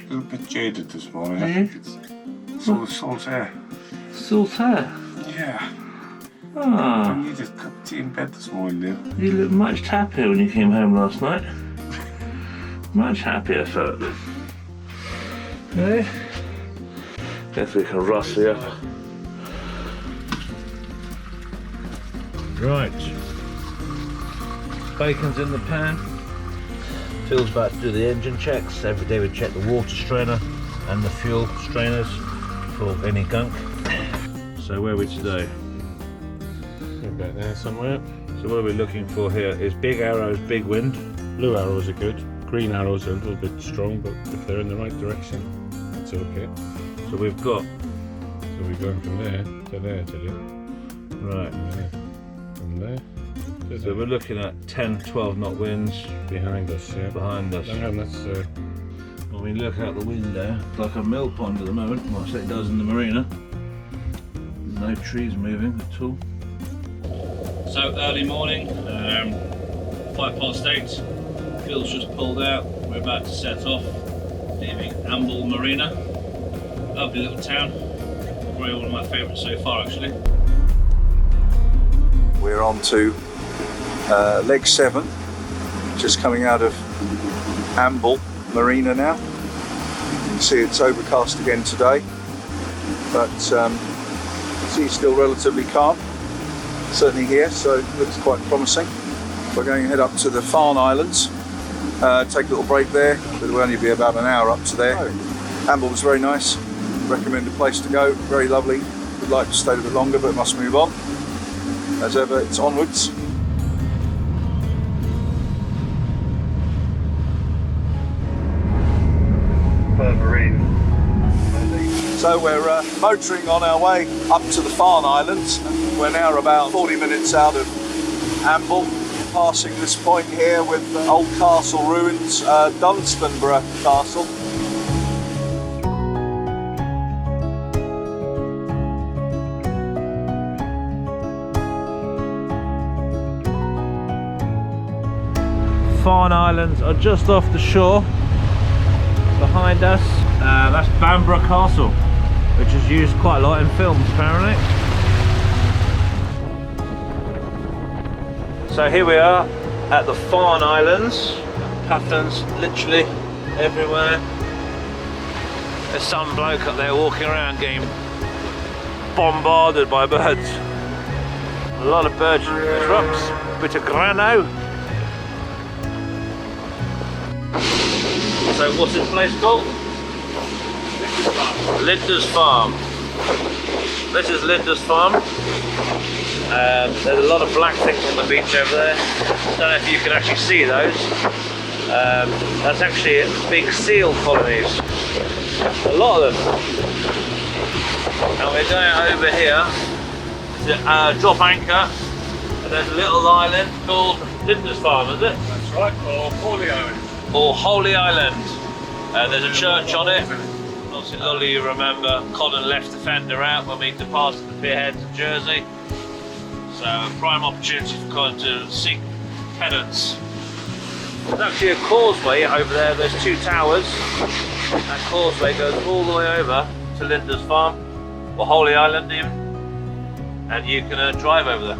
A little bit jaded this morning. I think it's all the salt air. Salt air? Yeah. Ah. I needed a cup of tea in bed this morning, Neil. You looked much happier when you came home last night. Much happier, felt. Okay. Guess we can rustle you up. Right. Bacon's in the pan. Phil's about to do the engine checks. Every day we check the water strainer and the fuel strainers for any gunk. So where are we today? We're back there somewhere. So what are we looking for here? Is big arrows, big wind. Blue arrows are good. Green arrows are a little bit strong, but if they're in the right direction, it's okay. So we've got... So we're going from there to there today. Right. From there. So we're looking at 10, 12 knot winds behind us, yeah. Behind us. And that's when we look out the window, it's like a mill pond at the moment, well, it does in the marina. No trees moving at all. So early morning, 8:05. Phil's just pulled out. We're about to set off, leaving Amble Marina. Lovely little town. Probably one of my favourites so far, actually. We're on to leg 7, just coming out of Amble Marina now. You can see it's overcast again today, but sea's still relatively calm, certainly here, so it looks quite promising. We're going to head up to the Farn Islands, take a little break there, but it'll only be about an hour up to there. Amble was very nice, recommend a place to go, very lovely. Would like to stay a bit longer, but must move on. As ever, it's onwards. So we're motoring on our way up to the Farne Islands. We're now about 40 minutes out of Amble, passing this point here with old castle ruins, Dunstanburgh Castle. Farn Islands are just off the shore. Behind us, that's Bamburgh Castle, which is used quite a lot in films apparently. So here we are at the Farn Islands. Puffins literally everywhere. There's some bloke up there walking around getting bombarded by birds. A lot of birds. There's rocks, bit of grano. So what's this place called? Linda's Farm. This is Linda's Farm. There's a lot of black things on the beach over there. Don't know if you can actually see those. That's actually big seal colonies. A lot of them. And we're going over here to drop anchor. And there's a little island called Linda's Farm, is it? That's right, or Holy Island. Or Holy Island. There's a church on it. Obviously, a lot of you remember Colin left the fender out when we departed the Peterhead to Jersey. So a prime opportunity for Colin to seek penance. There's actually a causeway over there. There's 2 towers. That causeway goes all the way over to Linda's Farm, or Holy Island even, and you can drive over there.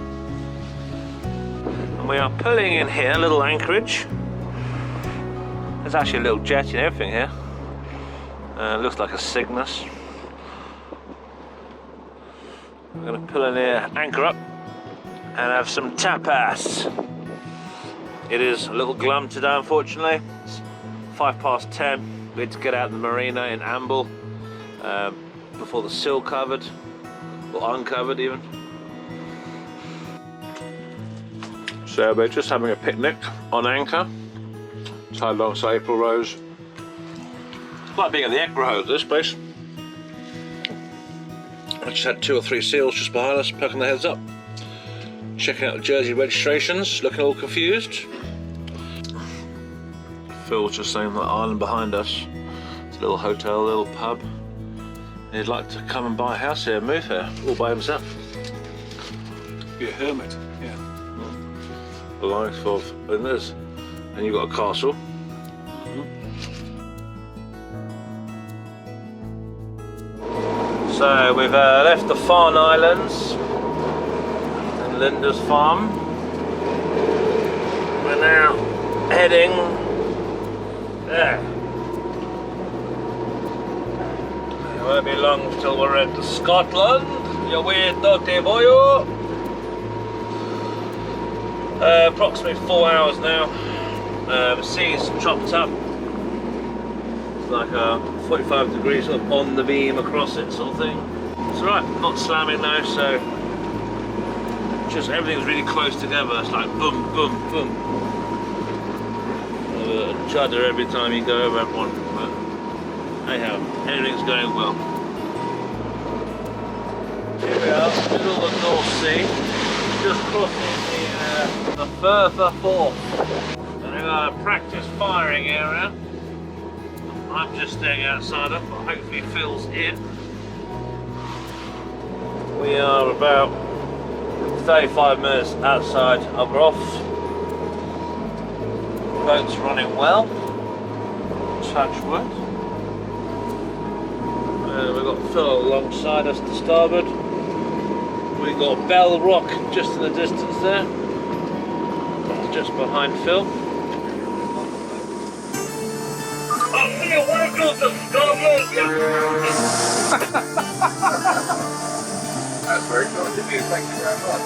And we are pulling in here, a little anchorage. There's actually a little jetty and everything here. Looks like a Cygnus. We're going to pull in here, anchor up, and have some tapas. It is a little glum today, unfortunately. It's 10:05. We had to get out of the marina in Amble before the sill covered, or uncovered even. So we're just having a picnic on anchor. Side alongside April Rose. It's quite big at the Abroath, this place. I just had 2 or 3 seals just behind us, poking their heads up. Checking out the Jersey registrations, looking all confused. Phil was just saying that island behind us, it's a little hotel, a little pub. He'd like to come and buy a house here, move here, all by himself. Be a hermit, yeah. The life of, and you've got a castle. So we've left the Farn Islands and Linda's farm. We're now heading there. It won't be long till we're into Scotland. You weird dirty boyo. Approximately 4 hours now. The sea's chopped up. It's like 45 degrees sort of on the beam across it sort of thing. It's alright, not slamming though, so just everything's really close together. It's like boom, boom, boom. Shudder every time you go over everyone. But anyhow, everything's going well. Here we are, middle of the North Sea, just crossing the Firth Forth. And we've got a practice firing area. I'm just staying outside it, but hopefully Phil's in. We are about 35 minutes outside Abroath. Boat's running well. Touch wood. We've got Phil alongside us to starboard. We've got Bell Rock just in the distance there, just behind Phil. Welcome to Scotland! That's very kind of you. Thank you very much.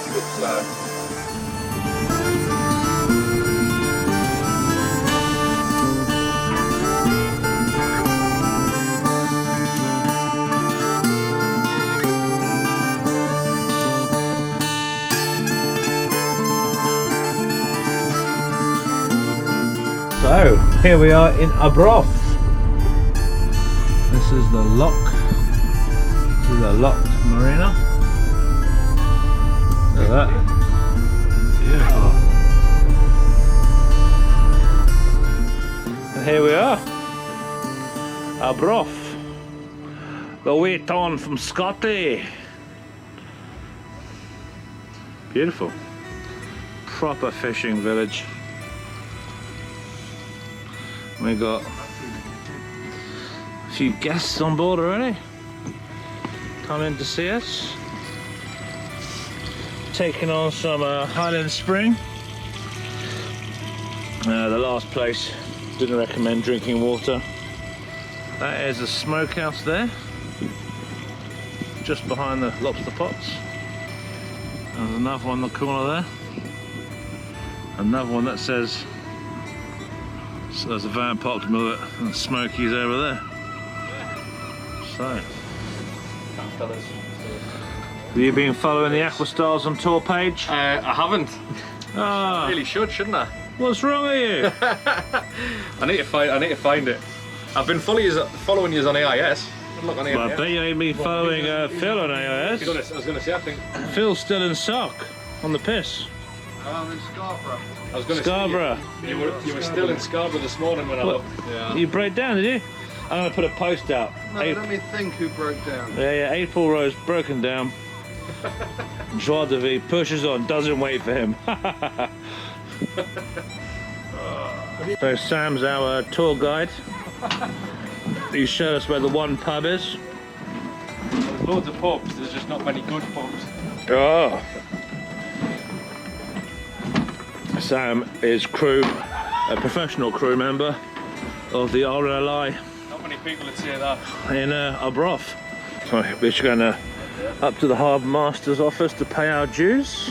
So, here we are in Arbroath. This is the lock. This is a locked marina. Look at that. Beautiful. And here we are. Arbroath. The way on from Scotland. Beautiful. Proper fishing village. We got a few guests on board already, coming to see us. Taking on some Highland Spring. The last place, didn't recommend drinking water. That is a Smokehouse there, just behind the lobster pots. There's another one in the corner there. Another one that says, so there's a van parked in the middle of it, and Smokey's over there. So, have you been following the Aquastars on tour page? I haven't. Ah, Really should, shouldn't I? what's wrong with you? I need to find it. I've been following you on AIS. Good luck on AIS. Well, I bet you ain't been following Phil on AIS. I was going to say, I think. Phil's still in sock on the piss. I'm in Scarborough. I was going to Scarborough. say, you were still in Scarborough this morning when I What? looked. Yeah. You broke down, did you? I'm going to put a post out. No, let me think who broke down. Yeah, April Rose broken down. Joie de vie pushes on, doesn't wait for him. So Sam's our tour guide. He showed us where the one pub is. There's loads of pubs, there's just not many good pubs. Oh. Sam is a professional crew member of the RNLI Not many people would say that. in Abroath. So we're just going up to the Harbour Master's office to pay our dues.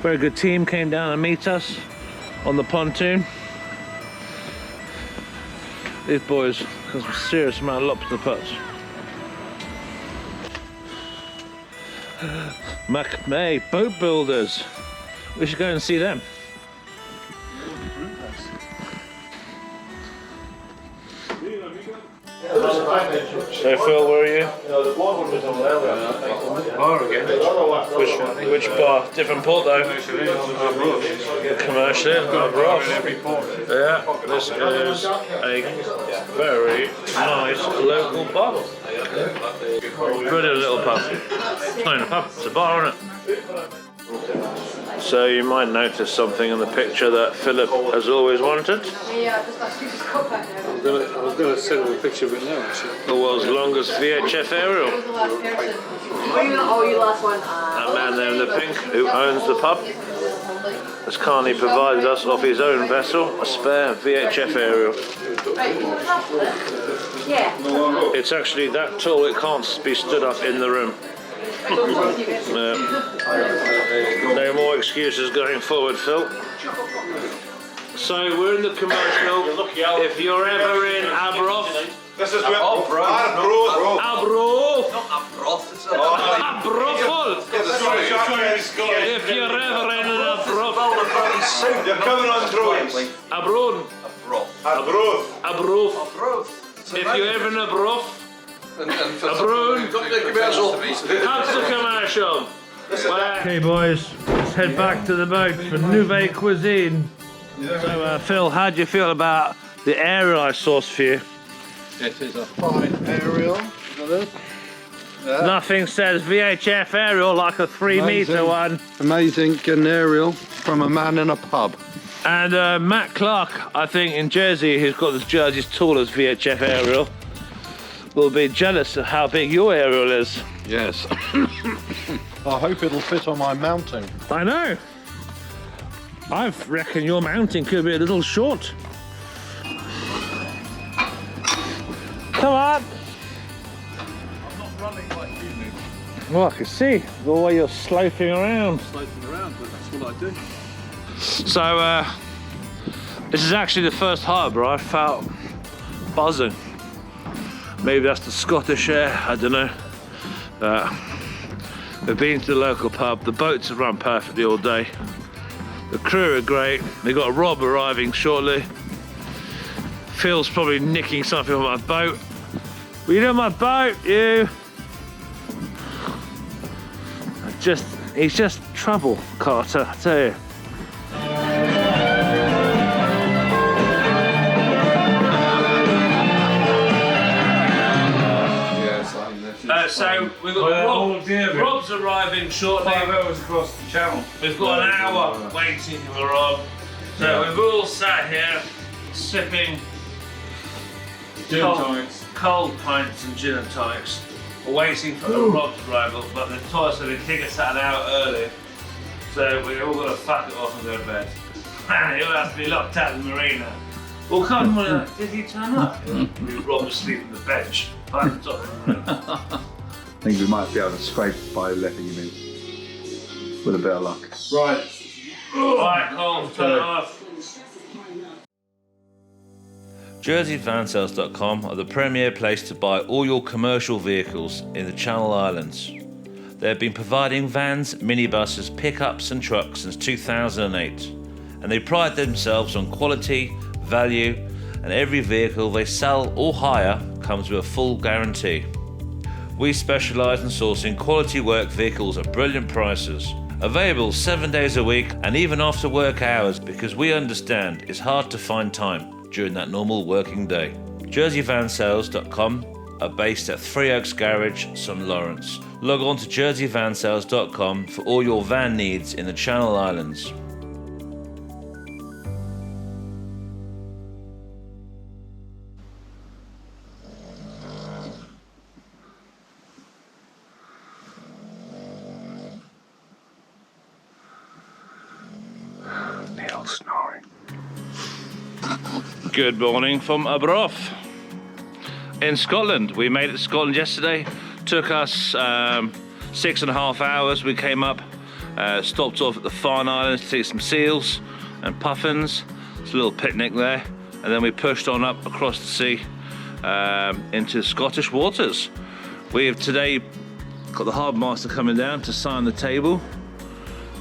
Very good team came down and meet us on the pontoon. These boys got some serious amount of lobster pots. May boat builders. We should go and see them. So Phil, where are you? Bar again. Which bar? Different port though. Commercial. Abroath. Yeah, this is a very nice local bar. Brilliant little pub. It's not even a pub, it's a bar, isn't it? So you might notice something in the picture that Philip has always wanted. Yeah, just asked you to come back now. I was going to send him a picture of it now, actually. The world's longest VHF aerial. Who was the last person? Oh, you last one. That man there in the pink who owns the pub has kindly provided us off his own vessel a spare VHF aerial. Yeah. It's actually that tall it can't be stood up in the room. No more excuses going forward, Phil. So we're in the commercial. If you're ever in Abroath, This is where Arbroath. Abroath, Abroath. Abroath. If you're ever in Abroath, You're coming on drawings. Abroath, Abroath. Abroath. If you're ever in Abroath, Abroath. That's the commercial. Okay, boys, let's head back to the boat for Nouvelle Cuisine. So, Phil, how do you feel about the aerial I sourced for you? It is a fine aerial. Nothing says VHF aerial like a 3-metre one. Amazing aerial from a man in a pub. And Matt Clark, I think in Jersey, who's got this jersey's tallest VHF aerial, will be jealous of how big your aerial is. Yes. I hope it'll fit on my mounting. I know. I reckon your mounting could be a little short. Come on. I'm not running like you, Nick. Well, I can see the way you're sloping around. Sloping around, but that's what I do. So, this is actually the first harbour I felt buzzing. Maybe that's the Scottish air, I don't know. We've been to the local pub, the boats have run perfectly all day. The crew are great, they've got a Rob arriving shortly. Phil's probably nicking something on my boat. What are you doing on my boat, you? He's just trouble, Carter, I tell you. So we've got Rob's arriving shortly. 5 hours across the channel. We've got an hour waiting for Rob. So we've all sat here sipping cold pints and gin and tonics, waiting for Rob's arrival. But the tourists have been kicking us out an hour early, so we're all going to fuck it off and go to bed. And he'll have to be locked out of the marina. Well, come on, did he turn up? Rob was sleeping on the bench by the top of the marina. I think we might be able to scrape by letting him in. With a bit of luck. Right. Alright, Cole, turn it off. JerseyVanSales.com are the premier place to buy all your commercial vehicles in the Channel Islands. They have been providing vans, minibuses, pickups and trucks since 2008, and they pride themselves on quality, value, and every vehicle they sell or hire comes with a full guarantee. We specialise in sourcing quality work vehicles at brilliant prices. Available 7 days a week and even after work hours, because we understand it's hard to find time during that normal working day. JerseyVanSales.com are based at Three Oaks Garage, St Lawrence. Log on to JerseyVanSales.com for all your van needs in the Channel Islands. Snoring. Good morning from Abroath in Scotland. We made it to Scotland yesterday. Took us 6.5 hours. We came up, stopped off at the Farn Islands to see some seals and puffins. It's a little picnic there, and then we pushed on up across the sea into Scottish waters. We have today got the harbour master coming down to sign the table,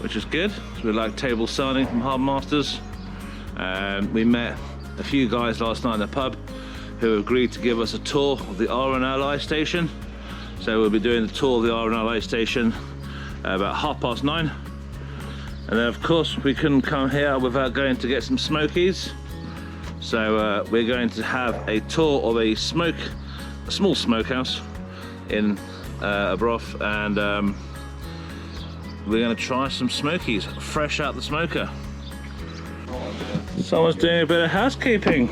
which is good. So we like table signing from harbour masters. We met a few guys last night in the pub who agreed to give us a tour of the RNLI station. So we'll be doing the tour of the RNLI station about 9:30. And then of course we couldn't come here without going to get some smokies. So we're going to have a tour of a small smokehouse in Abroath, and we're going to try some smokies fresh out the smoker. Someone's doing a bit of housekeeping.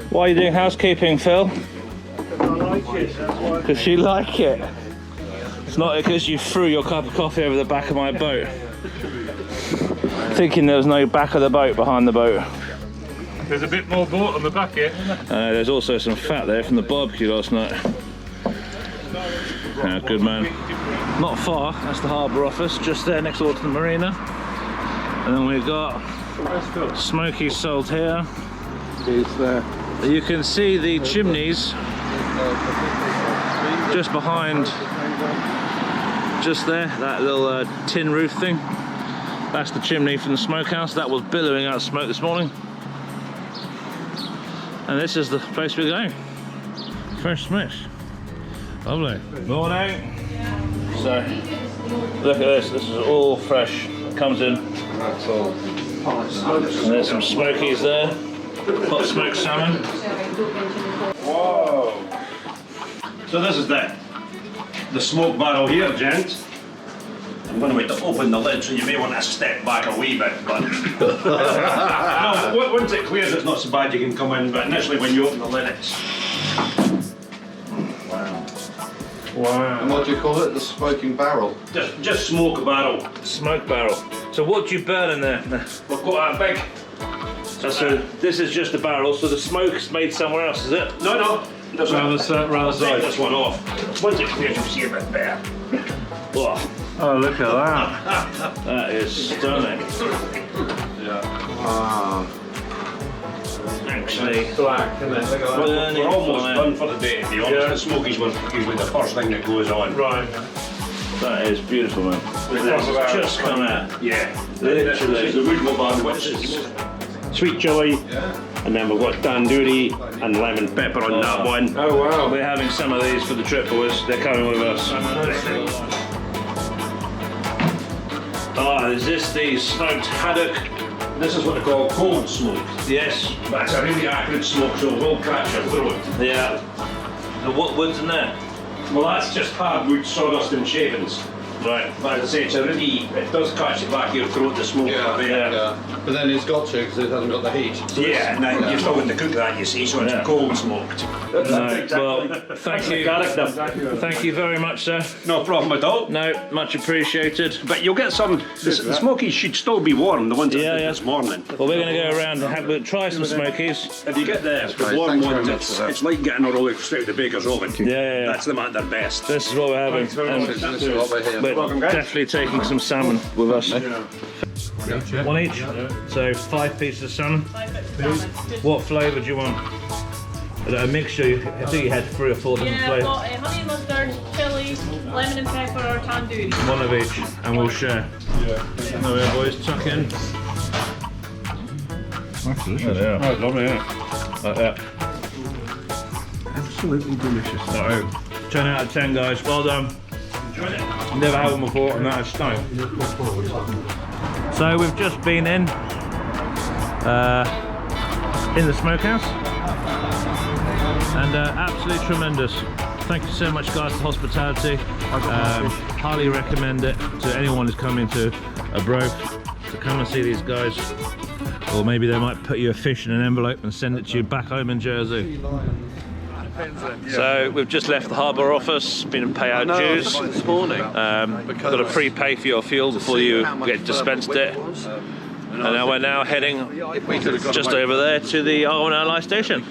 Why are you doing housekeeping, Phil? I like it, that's why. Because you like it. It's not because you threw your cup of coffee over the back of my boat. Thinking there was no back of the boat behind the boat. There's a bit more boat on the back here, isn't there? There's also some fat there from the barbecue last night. Good man. Not far, that's the harbour office, just there next door to the marina. And then we've got smokies sold here. You can see the chimneys just behind, just there, that little tin roof thing. That's the chimney from the smokehouse. That was billowing out smoke this morning. And this is the place we're going. Fresh smash. Lovely. Morning. So, look at this. This is all fresh. Comes in. That's all. And there's some smokies there. Hot smoked salmon. Whoa. So this is the smoke barrel here, gents. I'm going to wait to open the lid, so you may want to step back a wee bit, but no, once it clears it's not so bad, you can come in, but initially when you open the lid it's... Wow. And what do you call it? The smoking barrel? Just smoke barrel. Smoke barrel. So what do you burn in there? We've got a big... So this is just a barrel, so the smoke's made somewhere else, is it? No. This Round I'll the take side. this one off. Once it clears you'll see a bit better. Oh, Oh, look at that. that is stunning. Ah. Actually, Black, isn't it? Look at that. burning We're almost fire. done for the day, to be honest. Yeah. The smokies were usually the first thing that goes on. Right. That is beautiful, man. This has just come out. Yeah. Literally. This is the wood one, which is sweet chilli, and then we've got tandoori and lemon pepper on that one. Oh, wow. We're having some of these for the trip, boys. They're coming with us. Ah, is this the smoked haddock? This is what they call cold smoke. Yes. But it's a really acrid smoke, so it will catch your throat. Yeah. So what wood's in there? Well, that's just hardwood, sawdust and shavings. Right. But as I say, it's a really, it does catch the back of your throat, the smoke. Yeah. But then it's got to, because it hasn't got the heat. Yeah, and then you're still going to cook that, you see, so it's Yeah. cold smoked. No, well, thank you. Thank you very much, sir. No problem at all. No, much appreciated. But you'll get some, the smokies should still be warm, the ones that I did this morning. Well, we're going to go around and try some smokies. If you get the great. warm Thanks very ones, much for that. it's like getting a roll straight out of the baker's oven. Yeah. That's them at their best. This is what we're having. This is what we're here. We're Welcome, guys. definitely taking some salmon with us. One each. So 5 pieces of salmon. What flavour do you want? A mixture. I think you had 3 or 4 different Yeah, I've flavours. got honey mustard, chili, lemon and pepper or tandoori. One of each, and we'll share. There we are, boys. Tuck in. That's delicious. There they are. Oh, lovely, isn't it? Like that. Absolutely delicious. So, 10 out of 10, guys. Well done. Never had one before, and that is stunning. So we've just been in the smokehouse, and absolutely tremendous. Thank you so much, guys, for hospitality. Highly recommend it to anyone who's coming to Abroath to come and see these guys. Or maybe they might put you a fish in an envelope and send it to you back home in Jersey. So we've just left the harbour office, been and pay our dues this morning. got to prepay for your fuel before you get dispensed it. And now we're heading just over there to the RNLI station.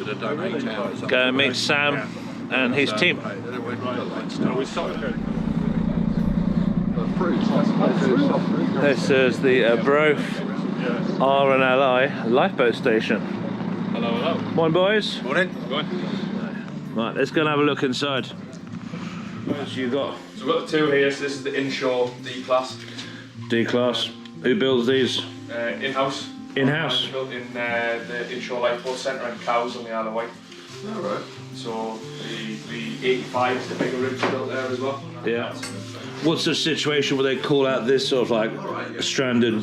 Go and meet Sam and his team. This is the Abroath RNLI lifeboat station. Hello. Morning, boys. Morning. Right, let's go and have a look inside. What you got? So we've got the 2 here. So this is the inshore D-class. D-class. Who builds these? In-house. In-house? Built in the inshore lifeboat centre in Cowes on the Isle of Wight. Alright. So the 85 the bigger rigs built there as well. Yeah. What's the situation where they call out this sort of like stranded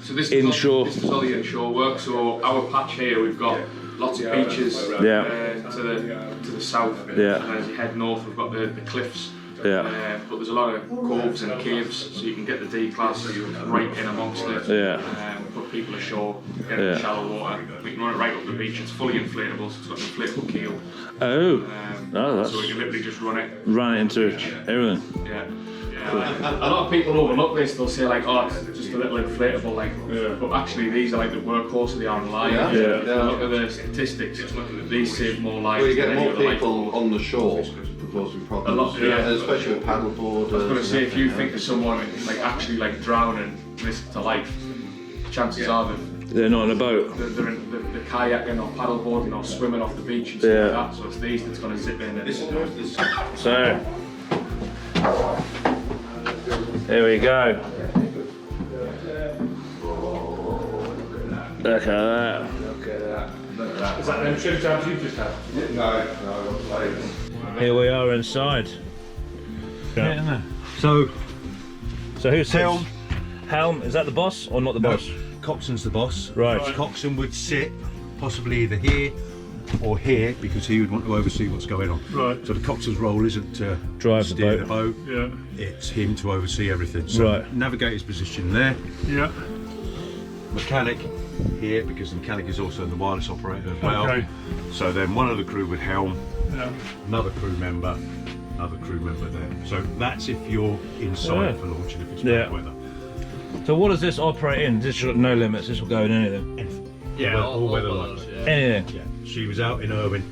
So this inshore? This is all the inshore work. So our patch here, we've got lots of beaches Yeah. to the south. Yeah. And as you head north, we've got the cliffs Yeah. But there's a lot of coves and caves, so you can get the D-class right in amongst it. Yeah. Put people ashore, get in shallow water. We can run it right up the beach. It's fully inflatable, so it's got an inflatable keel. Oh. No, that's... So we can literally just run it. Run it into everything. Yeah. A lot of people overlook this. They'll say like, "Oh, it's just a little inflatable," like, but actually these are like the workhorse of the RNLI. Look at the statistics. These save more lives. Well, you get than any more other people on the shore causing problems. A lot, especially with paddleboard. I was going to say, if you think of someone like actually like drowning, risk to life, chances are that they're not in a boat. they're kayaking or paddleboarding or swimming off the beach and stuff like that. So it's these that's going to zip in. So. Here we go. Look at that. Is that them shoe tabs you've just had? No. Here we are inside. Yeah. So who's Helm? Helm, is that the boss or not the boss? Coxswain's the boss. Right. Coxswain would sit possibly either here or here because he would want to oversee what's going on. Right. So the coxswain's role isn't to drive steer the boat. Yeah. It's him to oversee everything. So right. Navigator's position there. Yeah. Mechanic here because the mechanic is also the wireless operator as well. Okay. So then one of the crew would helm. Yeah. Another crew member there. So that's if you're inside for launch and if it's bad weather. So what does this operate in? This has got no limits. This will go in anything. Yeah, all weather like anything. Yeah. She was out in Irvine.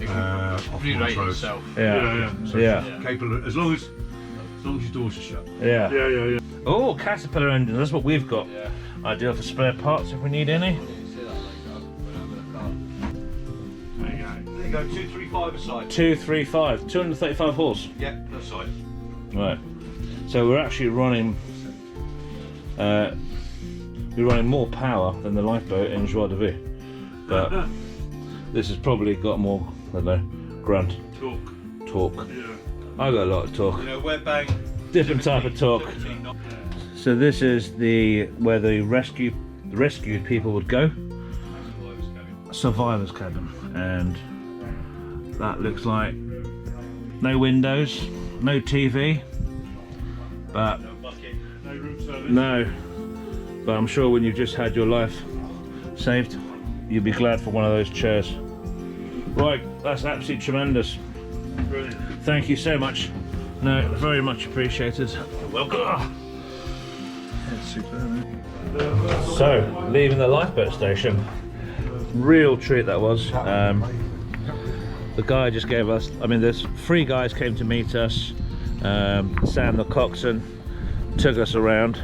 Off Montrose. Yeah. Capable as long as your doors are shut. Yeah. Oh, Caterpillar engines. That's what we've got. Ideal for spare parts if we need any. There you go. 235 aside. 235, 235 horse. Yeah, that's side. Right. So we're actually running. We're running more power than the lifeboat in Joie de Vie, but this has probably got more, I don't know, grunt. Torque. Yeah. I got a lot of torque. You know, we're bang. Different type of torque. So this is where the rescued people would go. Survivor's cabin, and that looks like no windows, no TV, but no. But I'm sure when you've just had your life saved, you'll be glad for one of those chairs. Right, that's absolutely tremendous. Brilliant. Thank you so much. No, very much appreciated. You're welcome. That's superb. So, leaving the lifeboat station. Real treat that was. The guy just gave us, there's 3 guys came to meet us. Sam the coxswain took us around.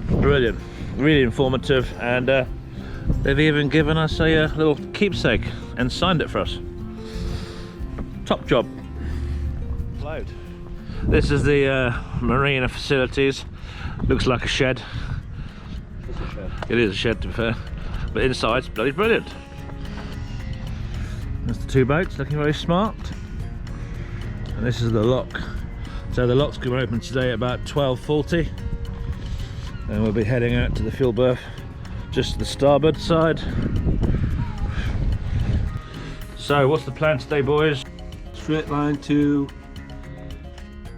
Brilliant, really informative, and they've even given us a little keepsake and signed it for us. Top job. Load. This is the marina facilities. Looks like a shed. It is a shed, to be fair, but inside's bloody brilliant. There's the 2 boats looking very smart, and this is the lock. So the lock's going to open today at about 12:40. And we'll be heading out to the fuel berth, just to the starboard side. So, what's the plan today, boys? Straight line to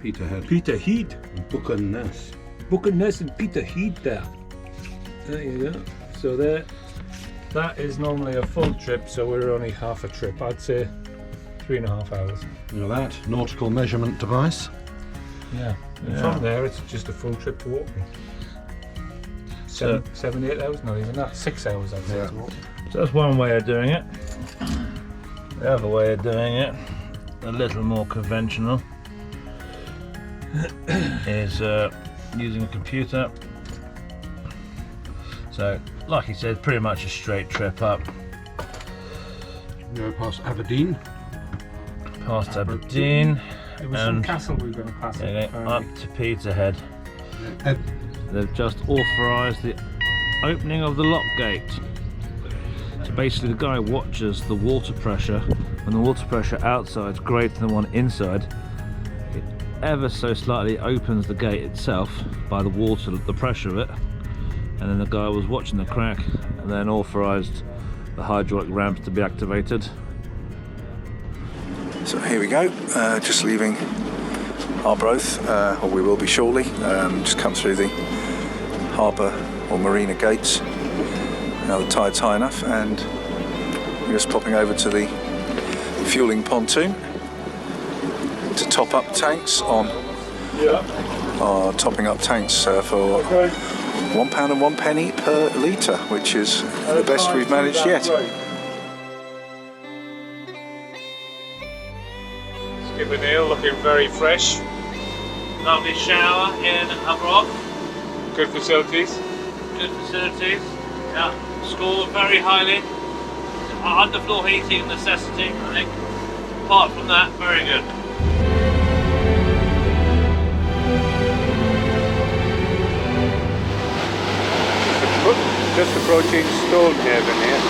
Peterhead. Peterhead. Buchaness. Buchaness and Peterhead there. There you go. So that is normally a full trip, so we're only half a trip. I'd say 3.5 hours. You know that nautical measurement device. Yeah. And from there, it's just a full trip to Walking. 7, 8 hours, not even that. 6 hours, I'd say. To walk. So that's one way of doing it. The other way of doing it, a little more conventional, is using a computer. So, like he said, pretty much a straight trip up. Go past Aberdeen. Past Aberdeen. There was some castle we were going to pass. Up to Peterhead. They've just authorised the opening of the lock gate. So basically the guy watches the water pressure, and the water pressure outside is greater than the one inside. It ever so slightly opens the gate itself by the water, the pressure of it, and then the guy was watching the crack and then authorised the hydraulic ramps to be activated. So here we go, just leaving Arbroath, or we will be shortly. Just come through the harbour or marina gates. Now the tide's high enough, and we're just popping over to the fueling pontoon to top up tanks on topping up tanks for £1.01 per litre, which is the best we've managed yet. Skipper Neil looking very fresh. Lovely shower in Abroath. Good facilities. Good facilities. Yeah. Scored very highly. Underfloor heating necessity, I think. Apart from that, very good. Just approaching Stonehaven here.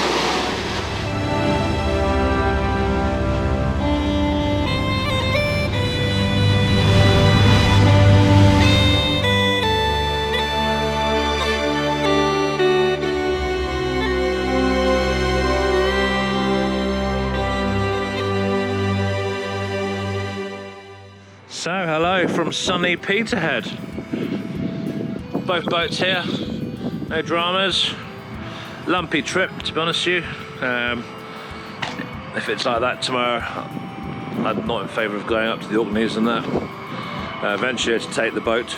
So, hello from sunny Peterhead. Both boats here, no dramas. Lumpy trip, to be honest with you. If it's like that tomorrow, I'm not in favour of going up to the Orkneys and that. Eventually to take the boat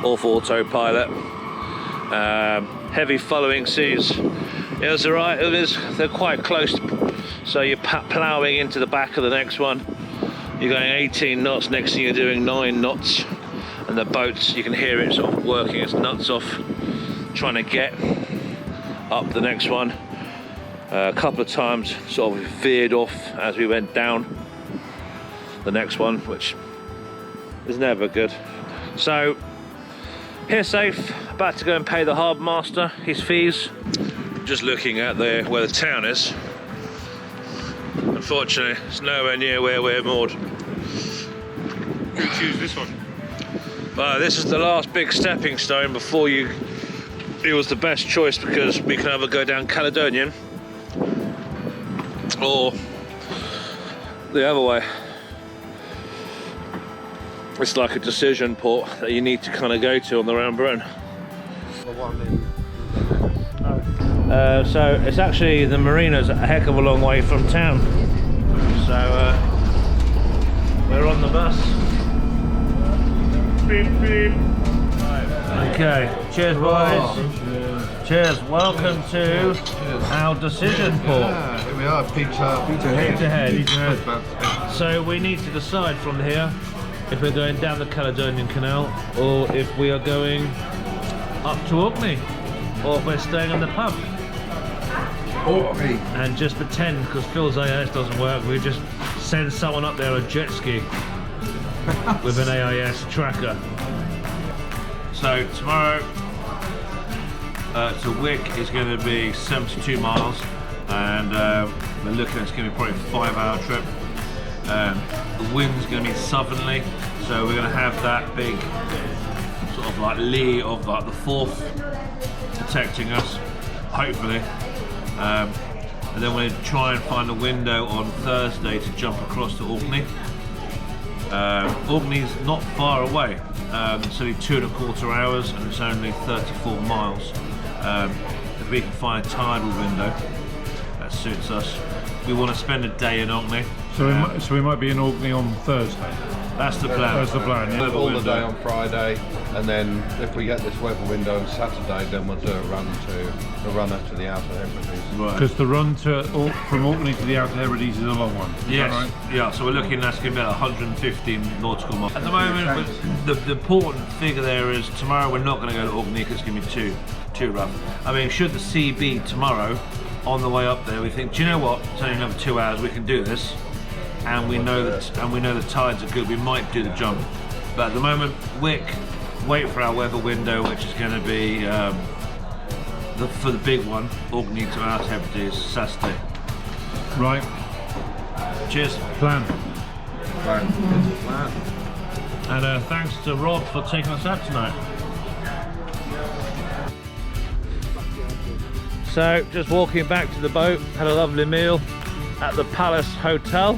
off autopilot. Heavy following seas. It was alright, they're quite close, so you're ploughing into the back of the next one. You're going 18 knots, next thing you're doing 9 knots, and the boats, you can hear it sort of working its nuts off, trying to get up the next one. A couple of times sort of veered off as we went down the next one, which is never good. So, here safe, about to go and pay the harbour master his fees. Just looking at where the town is. Unfortunately, it's nowhere near where we're moored. You choose this one. Well, this is the last big stepping stone before you. It was the best choice because we can either go down Caledonian or the other way. It's like a decision port that you need to kind of go to on the round Britain. So it's actually, the marina's a heck of a long way from town. So we're on the bus. Beep, beep. Okay, cheers boys. Cheers, welcome to our decision port. Here we are, Peterhead. So we need to decide from here if we're going down the Caledonian Canal or if we are going up to Orkney, or if we're staying in the pub. Orkney. And just pretend, because Phil's AIS doesn't work, we just send someone up there on a jet ski with an AIS tracker. So tomorrow to Wick is going to be 72 miles, and we're looking at, it's going to be probably a 5-hour trip. The wind's going to be southerly, so we're going to have that big sort of like lee of like the Forth protecting us, hopefully. And then we're going to try and find a window on Thursday to jump across to Orkney. Orkney's not far away. It's only 2.25 hours and it's only 34 miles. If we can find a tidal window that suits us. We want to spend a day in Orkney. So we might be in Orkney on Thursday. That's the plan. That's the plan, yeah. All the day on Friday, and then if we get this weather window on Saturday, then we'll do a run up to the Outer Hebrides. Right. Because the run from Orkney to the Outer Hebrides is a long one. Yes. Right? Yeah. So we're looking, that's going to be about 115 nautical miles. At the moment, the important figure there is tomorrow we're not going to go to Orkney because it's going to be too rough. I mean, should the sea be tomorrow on the way up there, we think, do you know what? It's only another 2 hours. We can do this. And we know the tides are good. We might do the jump, but at the moment, Wick, wait for our weather window, which is going to be for the big one, Orkney to Outer Hebrides, Saturday. Right. Cheers. Plan. And thanks to Rob for taking us out tonight. So, just walking back to the boat, had a lovely meal at the Palace Hotel.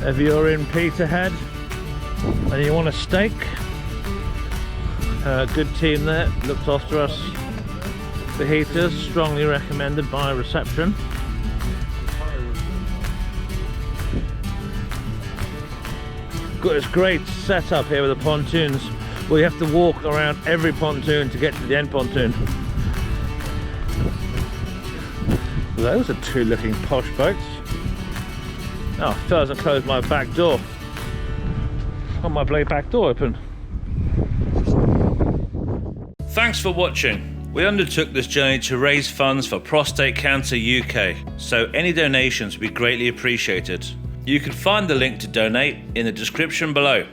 If you're in Peterhead and you want a steak, good team there, looked after us. The heaters, strongly recommended by reception. Got this great setup here with the pontoons. Well, you have to walk around every pontoon to get to the end pontoon. Those are two looking posh boats. Oh, still hasn't closed my back door. Got my bloody back door open. Thanks for watching. We undertook this journey to raise funds for Prostate Cancer UK, so any donations would be greatly appreciated. You can find the link to donate in the description below.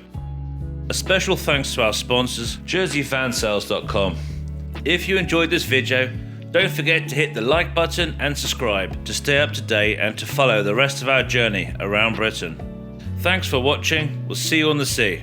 A special thanks to our sponsors, jerseyvansales.com. If you enjoyed this video, don't forget to hit the like button and subscribe to stay up to date and to follow the rest of our journey around Britain. Thanks for watching, we'll see you on the sea.